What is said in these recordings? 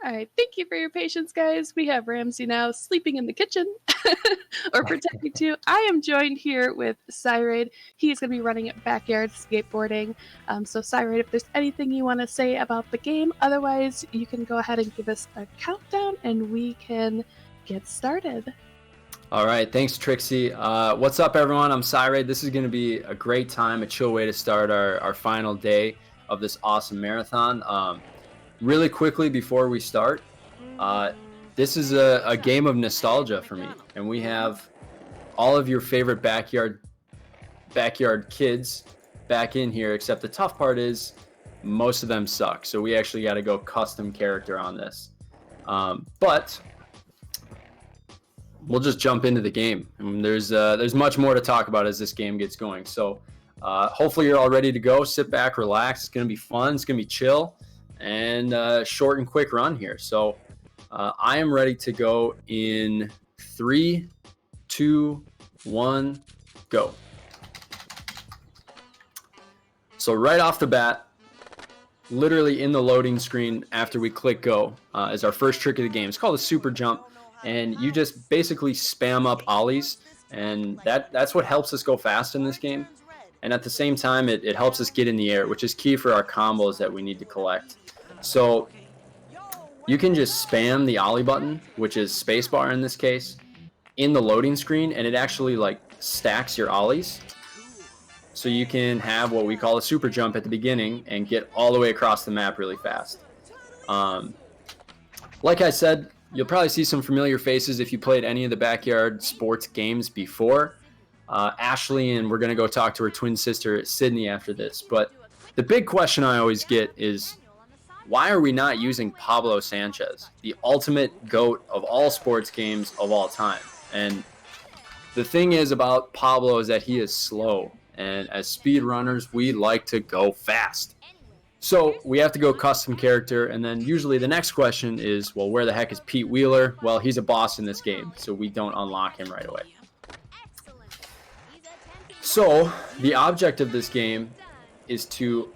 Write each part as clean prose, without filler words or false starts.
All right, thank you for your patience, guys. We have Ramsey now sleeping in the kitchen or pretending to. I am joined here with Psyrade. He's going to be running backyard skateboarding. So, Psyrade, if there's anything you want to say about the game, otherwise, you can go ahead and give us a countdown and we can get started. All right, thanks, Trixie. What's up, everyone? I'm Psyrade. This is going to be a great time, a chill way to start our final day of this awesome marathon. Really quickly before we start, this is a game of nostalgia for me, and we have all of your favorite backyard kids back in here, except the tough part is most of them suck, so we actually got to go custom character on this. But we'll just jump into the game. I mean, there's much more to talk about as this game gets going, so hopefully you're all ready to go. Sit back, relax. It's going to be fun. It's going to be chill. And short and quick run here. So I am ready to go in 3, 2, 1, go. So right off the bat, literally in the loading screen after we click go, is our first trick of the game. It's called a super jump, and you just basically spam up ollies, and that's what helps us go fast in this game. And at the same time, it helps us get in the air, which is key for our combos that we need to collect. So you can just spam the ollie button, which is spacebar in this case, in the loading screen, and it actually like stacks your ollies. So you can have what we call a super jump at the beginning and get all the way across the map really fast. Like I said, you'll probably see some familiar faces if you played any of the backyard sports games before. Ashley, and we're going to go talk to her twin sister, Sydney, after this. But the big question I always get is, why are we not using Pablo Sanchez, the ultimate GOAT of all sports games of all time? And the thing is about Pablo is that he is slow. And as speedrunners, we like to go fast. So we have to go custom character. And then usually the next question is, well, where the heck is Pete Wheeler? Well, he's a boss in this game, so we don't unlock him right away. So the object of this game is to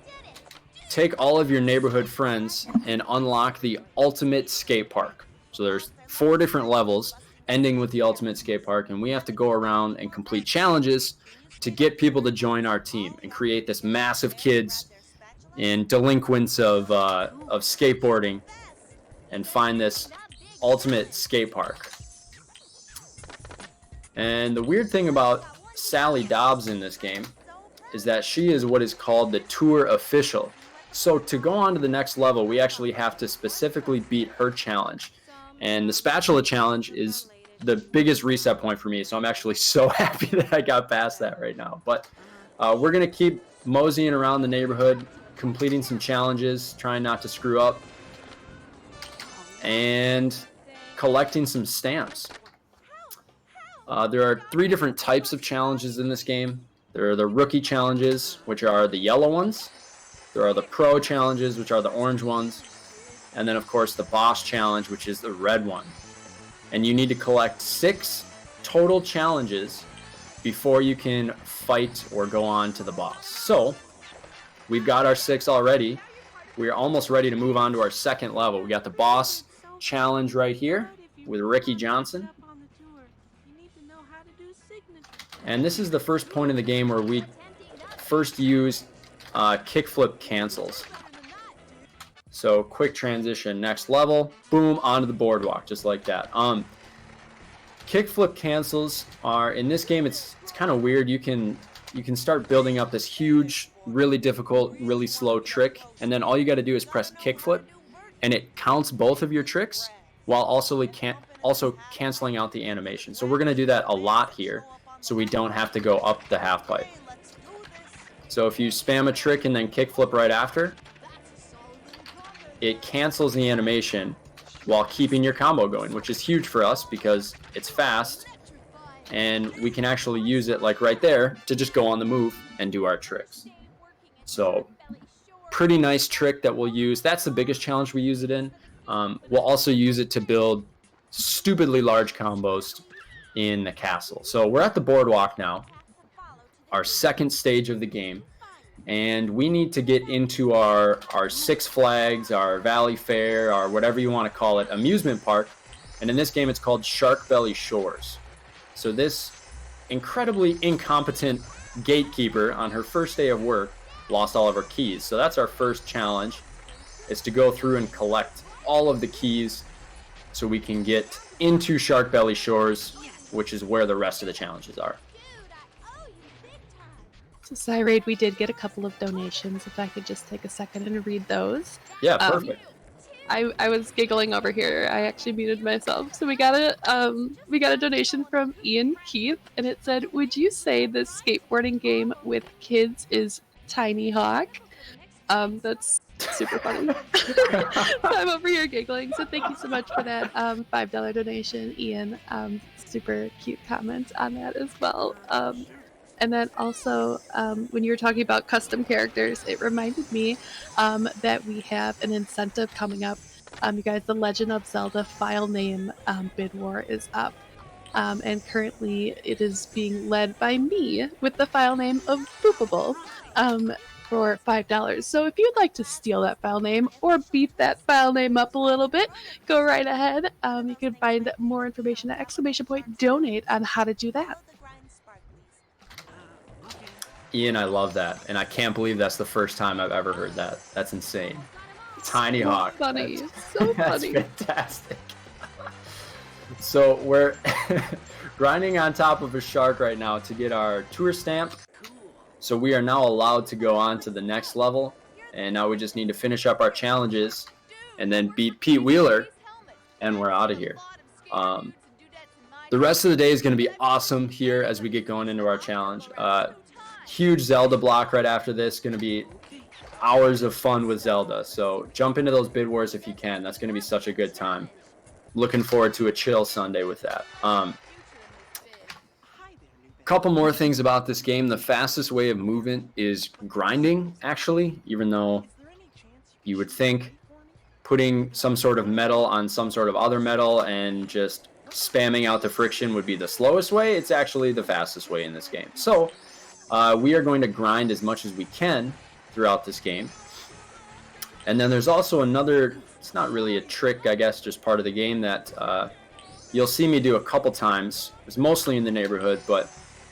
take all of your neighborhood friends and unlock the ultimate skate park. So there's 4 different levels ending with the ultimate skate park, and we have to go around and complete challenges to get people to join our team and create this massive kids and delinquents of skateboarding and find this ultimate skate park. And the weird thing about Sally Dobbs in this game is that she is what is called the tour official. So to go on to the next level, we actually have to specifically beat her challenge. And the spatula challenge is the biggest reset point for me. So I'm actually so happy that I got past that right now. But we're going to keep moseying around the neighborhood, completing some challenges, trying not to screw up, and collecting some stamps. There are 3 different types of challenges in this game. There are the rookie challenges, which are the yellow ones. There are the pro challenges, which are the orange ones. And then, of course, the boss challenge, which is the red one. And you need to collect 6 total challenges before you can fight or go on to the boss. So we've got our 6 already. We're almost ready to move on to our second level. We got the boss challenge right here with Ricky Johnson. And this is the first point in the game where we first use kickflip cancels. So quick transition, next level, boom, onto the boardwalk, just like that. Kickflip cancels are, in this game, it's kind of weird. You can start building up this huge, really difficult, really slow trick, and then all you got to do is press kickflip, and it counts both of your tricks while also canceling out the animation. So we're going to do that a lot here, so we don't have to go up the half pipe. So if you spam a trick and then kickflip right after, it cancels the animation while keeping your combo going, which is huge for us because it's fast and we can actually use it like right there to just go on the move and do our tricks. So pretty nice trick that we'll use. That's the biggest challenge we use it in. We'll also use it to build stupidly large combos in the castle. So we're at the boardwalk now, our second stage of the game. and we need to get into our Six Flags, our Valley Fair, our whatever you want to call it, amusement park. And in this game, it's called Shark Belly Shores. So this incredibly incompetent gatekeeper on her first day of work lost all of her keys. So that's our first challenge, is to go through and collect all of the keys so we can get into Shark Belly Shores, which is where the rest of the challenges are. So Psyrade, we did get a couple of donations. If I could just take a second and read those. Yeah, perfect. I was giggling over here. I actually muted myself. So we got a donation from Ian Keith, and it said, "Would you say the skateboarding game with kids is Tiny Hawk?" That's super funny. So I'm over here giggling. So thank you so much for that $5 donation, Ian. Super cute comments on that as well. And then also, when you were talking about custom characters, it reminded me that we have an incentive coming up. You guys, the Legend of Zelda file name bid war is up. And currently it is being led by me with the file name of Boopable for $5. So if you'd like to steal that file name or beat that file name up a little bit, go right ahead. You can find more information at !donate on how to do that. Ian, I love that, and I can't believe that's the first time I've ever heard that. That's insane. Tiny Hawk. Funny. So That's funny. fantastic. So we're grinding on top of a shark right now to get our tour stamp. So we are now allowed to go on to the next level, and now we just need to finish up our challenges and then beat Pete Wheeler, and we're out of here. The rest of the day is going to be awesome here as we get going into our challenge. Huge Zelda block right after this. Going to be hours of fun with Zelda. So jump into those bid wars if you can. That's going to be such a good time. Looking forward to a chill Sunday with that. Couple more things about this game. The fastest way of movement is grinding, actually, even though you would think putting some sort of metal on some sort of other metal and just spamming out the friction would be the slowest way. It's actually the fastest way in this game. So we are going to grind as much as we can throughout this game. And then there's also another, it's not really a trick, I guess, just part of the game that you'll see me do a couple times. It's mostly in the neighborhood, but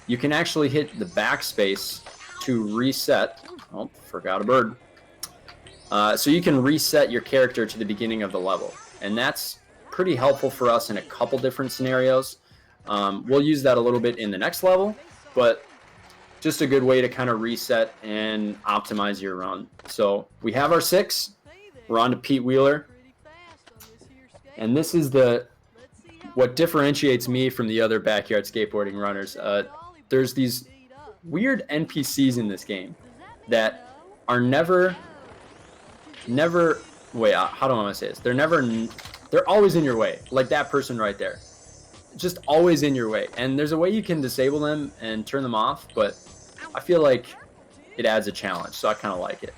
you can actually hit the backspace to reset. Oh, forgot a bird. So you can reset your character to the beginning of the level. And that's pretty helpful for us in a couple different scenarios. We'll use that a little bit in the next level, but just a good way to kind of reset and optimize your run. So we have our 6. We're on to Pete Wheeler. And this is what differentiates me from the other backyard skateboarding runners. There's these weird NPCs in this game that are never, wait, how do I want to say this? They're always in your way, like that person right there. Just always in your way. And there's a way you can disable them and turn them off, but I feel like it adds a challenge, so I kind of like it.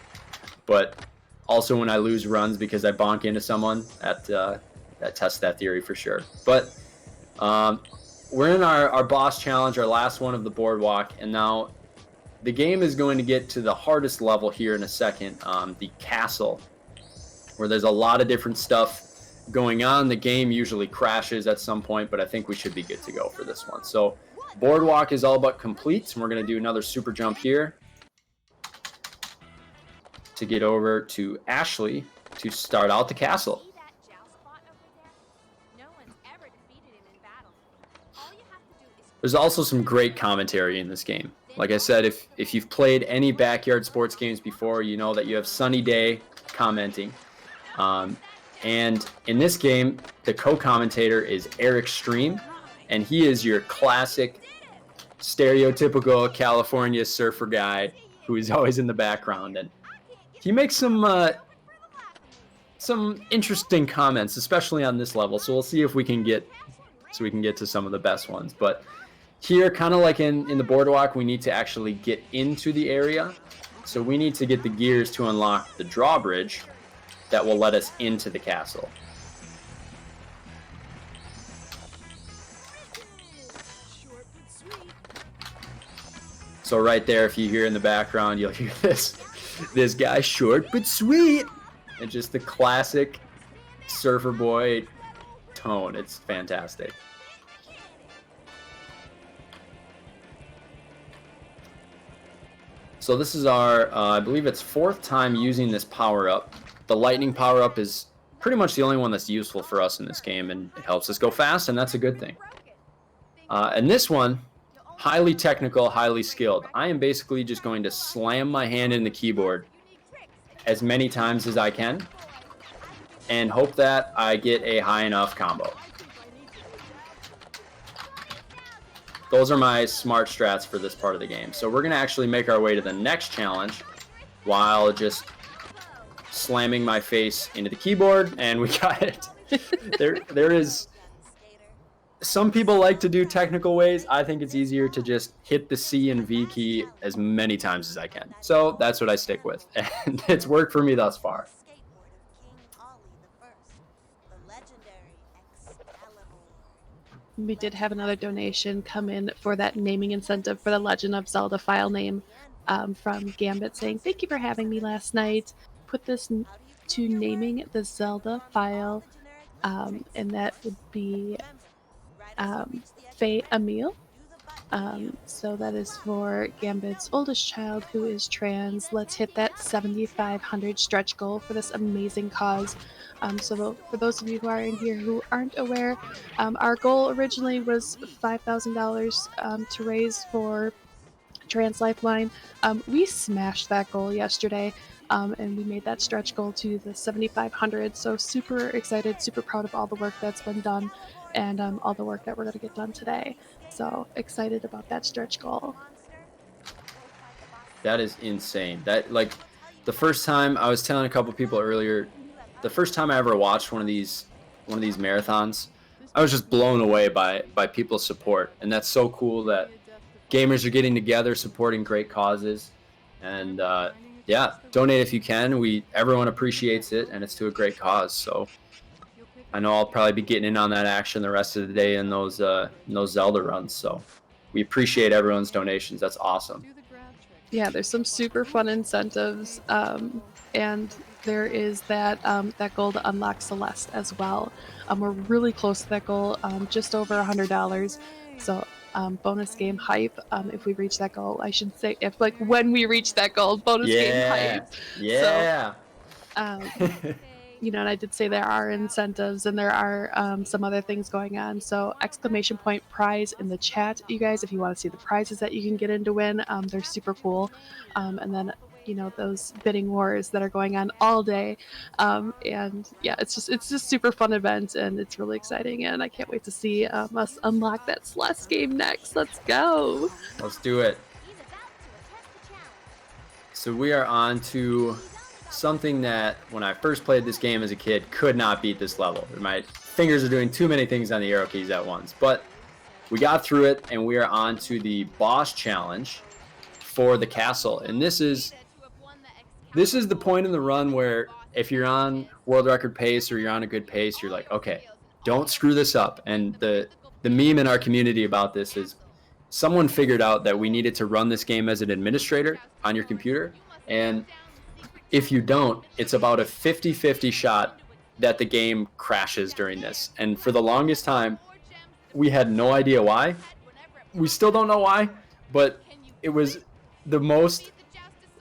But also when I lose runs because I bonk into someone, that tests that theory for sure. But we're in our boss challenge, our last one of the boardwalk, and now the game is going to get to the hardest level here in a second, the castle, where there's a lot of different stuff going on. The game usually crashes at some point, but I think we should be good to go for this one. So boardwalk is all but complete, and we're going to do another super jump here to get over to Ashley to start out the castle. There's also some great commentary in this game. Like I said, if you've played any backyard sports games before, you know that you have Sunny Day commenting. And in this game, the co-commentator is Eric Stream, and he is your classic, stereotypical California surfer guy who is always in the background. And he makes some interesting comments, especially on this level. So we'll see if we can get to some of the best ones. But here, kind of like in the boardwalk, we need to actually get into the area. So we need to get the gears to unlock the drawbridge that will let us into the castle. So right there, if you hear in the background, you'll hear this guy short but sweet, and just the classic surfer boy tone. It's fantastic. So this is our, I believe it's 4th time using this power-up. The lightning power-up is pretty much the only one that's useful for us in this game, and it helps us go fast, and that's a good thing. And this one, highly technical, highly skilled. I am basically just going to slam my hand in the keyboard as many times as I can and hope that I get a high enough combo. Those are my smart strats for this part of the game. So we're going to actually make our way to the next challenge while just slamming my face into the keyboard, and we got it. There is... Some people like to do technical ways. I think it's easier to just hit the C and V key as many times as I can. So that's what I stick with, and it's worked for me thus far. We did have another donation come in for that naming incentive for the Legend of Zelda file name from Gambit, saying, "Thank you for having me last night. Put this to naming the Zelda file," and that would be Faye Emil. So that is for Gambit's oldest child, who is trans. Let's hit that 7,500 stretch goal for this amazing cause. So for those of you who are in here who aren't aware, our goal originally was $5,000 to raise for Trans Lifeline. We smashed that goal yesterday, and we made that stretch goal to the 7,500. So super excited, super proud of all the work that's been done, and all the work that we're going to get done today. So excited about that stretch goal. That is insane. That, like, the first time, I was telling a couple people earlier, the first time I ever watched one of these marathons, I was just blown away by people's support. And that's so cool that gamers are getting together, supporting great causes. And yeah, donate if you can. Everyone appreciates it, and it's to a great cause. So I know I'll probably be getting in on that action the rest of the day in those Zelda runs. So we appreciate everyone's donations. That's awesome. Yeah, there's some super fun incentives, and there is that goal to unlock Celeste as well. We're really close to that goal, just over $100. So bonus game hype. If we reach that goal, I should say, when we reach that goal, bonus game hype. Yeah. So, and I did say there are incentives and there are some other things going on. So exclamation point prize in the chat, you guys, if you want to see the prizes that you can get in to win. They're super cool. And then those bidding wars that are going on all day, and yeah, it's just super fun event, and it's really exciting, and I can't wait to see us unlock that Celeste game next. Let's go. Let's do it. So we are on to something that when I first played this game as a kid could not beat this level. My fingers are doing too many things on the arrow keys at once, but we got through it, and we are on to the boss challenge for the castle. And this is the point in the run where if you're on world record pace or you're on a good pace, you're like, okay, don't screw this up. And the meme in our community about this is someone figured out that we needed to run this game as an administrator on your computer. And if you don't, it's about a 50-50 shot that the game crashes during this. And for the longest time, we had no idea why. We still don't know why, but it was the most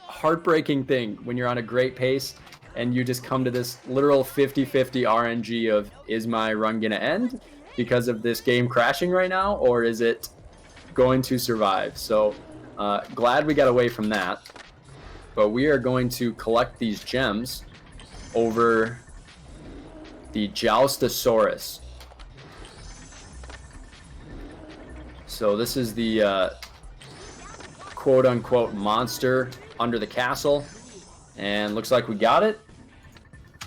heartbreaking thing when you're on a great pace and you just come to this literal 50-50 RNG of, is my run gonna end because of this game crashing right now, or is it going to survive? So glad we got away from that, but we are going to collect these gems over the Joustosaurus. So this is the quote-unquote monster under the castle, and looks like we got it.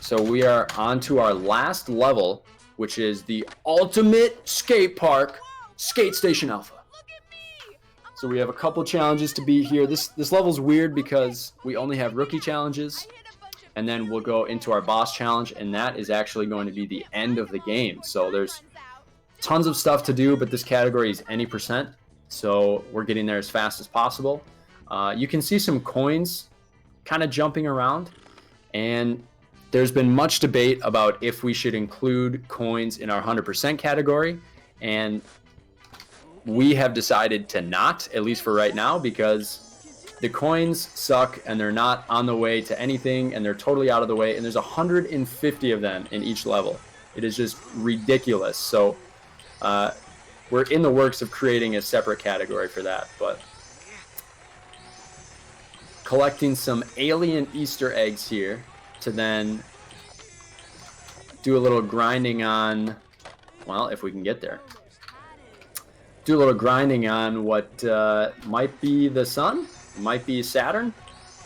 So we are on to our last level, which is the ultimate skate park, Skate Station Alpha. So we have a couple challenges to beat here. This level's weird because we only have rookie challenges, and then we'll go into our boss challenge, and that is actually going to be the end of the game. So there's tons of stuff to do, but this category is any percent. So we're getting there as fast as possible. You can see some coins kind of jumping around, and there's been much debate about if we should include coins in our 100% category, and we have decided to not, at least for right now, because the coins suck and they're not on the way to anything, and they're totally out of the way, and there's 150 of them in each level. It is just ridiculous. So we're in the works of creating a separate category for that, but collecting some alien Easter eggs here to then do a little grinding on, well, if we can get there. Do a little grinding on what might be the sun, might be Saturn.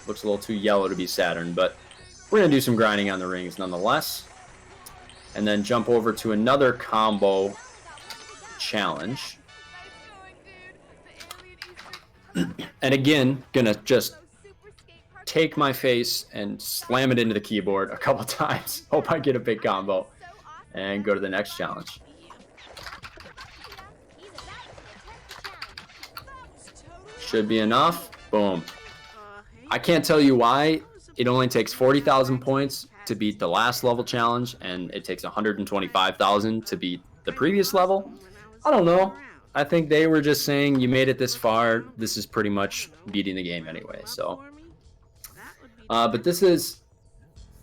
Looks a little too yellow to be Saturn, but we're going to do some grinding on the rings nonetheless. And then jump over to another combo challenge. And again, gonna just take my face and slam it into the keyboard a couple times. Hope I get a big combo and go to the next challenge. Should be enough. Boom. I can't tell you why it only takes 40,000 points to beat the last level challenge, and it takes 125,000 to beat the previous level. I don't know. I think they were just saying you made it this far. This is pretty much beating the game anyway. So, but this is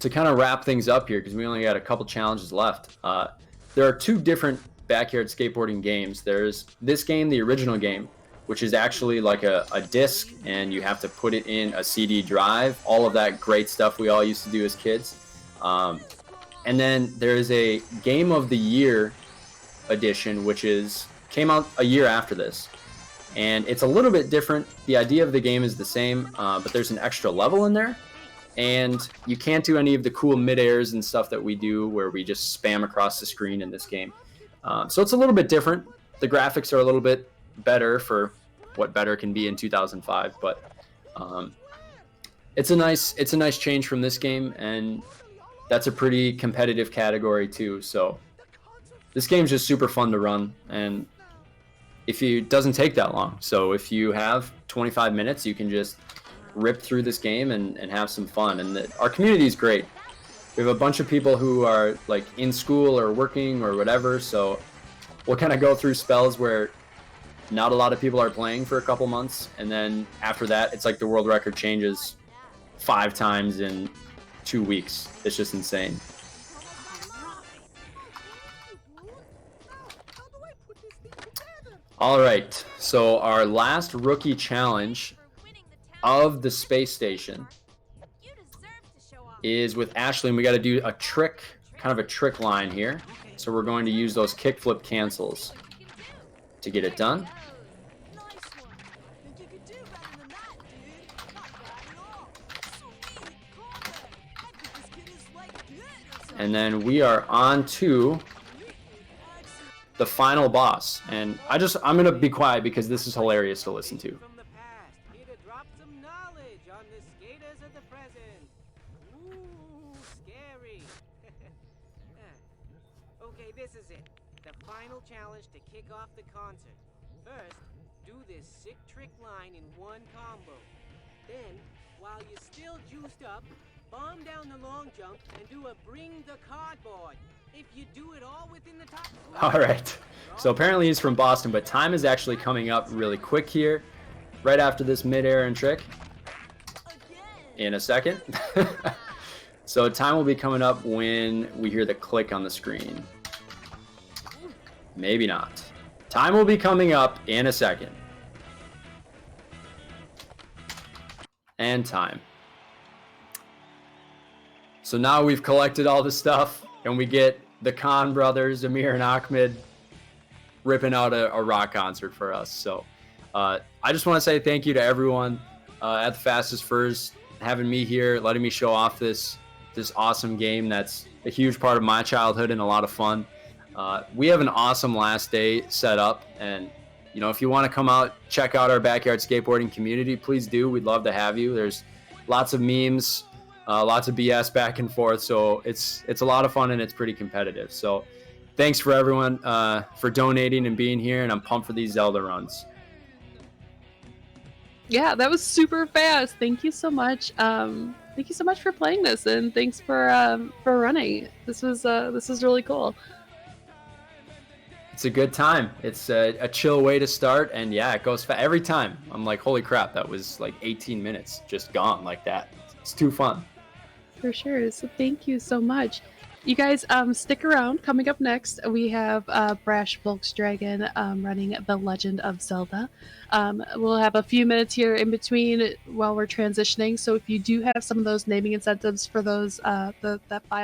to kind of wrap things up here because we only got a couple challenges left. There are two different backyard skateboarding games. There's this game, the original game, which is actually like a disc, and you have to put it in a CD drive. All of that great stuff we all used to do as kids. And then there's a Game of the Year edition, which came out a year after this, and it's a little bit different. The idea of the game is the same, but there's an extra level in there, and you can't do any of the cool mid-airs and stuff that we do where we just spam across the screen in this game. So it's a little bit different. The graphics are a little bit better for what better can be in 2005, but it's a nice change from this game, and that's a pretty competitive category too. So this game's just super fun to run, and it doesn't take that long. So if you have 25 minutes, you can just rip through this game and have some fun. And our community is great. We have a bunch of people who are like in school or working or whatever, so we'll kind of go through spells where not a lot of people are playing for a couple months, and then after that, it's like the world record changes 5 times in 2 weeks. It's just insane. All right, so our last rookie challenge of the space station is with Ashley, and we got to do a trick, kind of a trick line here. So we're going to use those kickflip cancels to get it done. And then we are on to the final boss. And I'm going to be quiet because this is hilarious to listen to. Okay, this is it. The final challenge to kick off the concert. First, do this sick trick line in one combo. Then, while you're still juiced up, bomb down the long jump and do a bring the cardboard. If you do it all within the top... All right. So apparently he's from Boston, but time is actually coming up really quick here. Right after this mid-air and trick. In a second. So time will be coming up when we hear the click on the screen. Maybe not. Time will be coming up in a second. And time. So now we've collected all the stuff, and we get the Khan brothers, Amir and Ahmed, ripping out a rock concert for us. So I just want to say thank you to everyone at the Fastest Furs, having me here, letting me show off this awesome game that's a huge part of my childhood and a lot of fun. We have an awesome last day set up, and you know, if you want to come out, check out our backyard skateboarding community, please do. We'd love to have you. There's lots of memes, lots of BS back and forth, so it's a lot of fun and it's pretty competitive. So thanks for everyone for donating and being here, and I'm pumped for these Zelda runs. Yeah, that was super fast. Thank you so much. Thank you so much for playing this, and thanks for running. This was really cool. It's a good time. It's a chill way to start, and yeah, it goes every time. I'm like, holy crap, that was like 18 minutes just gone like that. It's too fun. For sure. So thank you so much. You guys, stick around. Coming up next, we have Brash Volksdragon running The Legend of Zelda. We'll have a few minutes here in between while we're transitioning. So if you do have some of those naming incentives for those that file.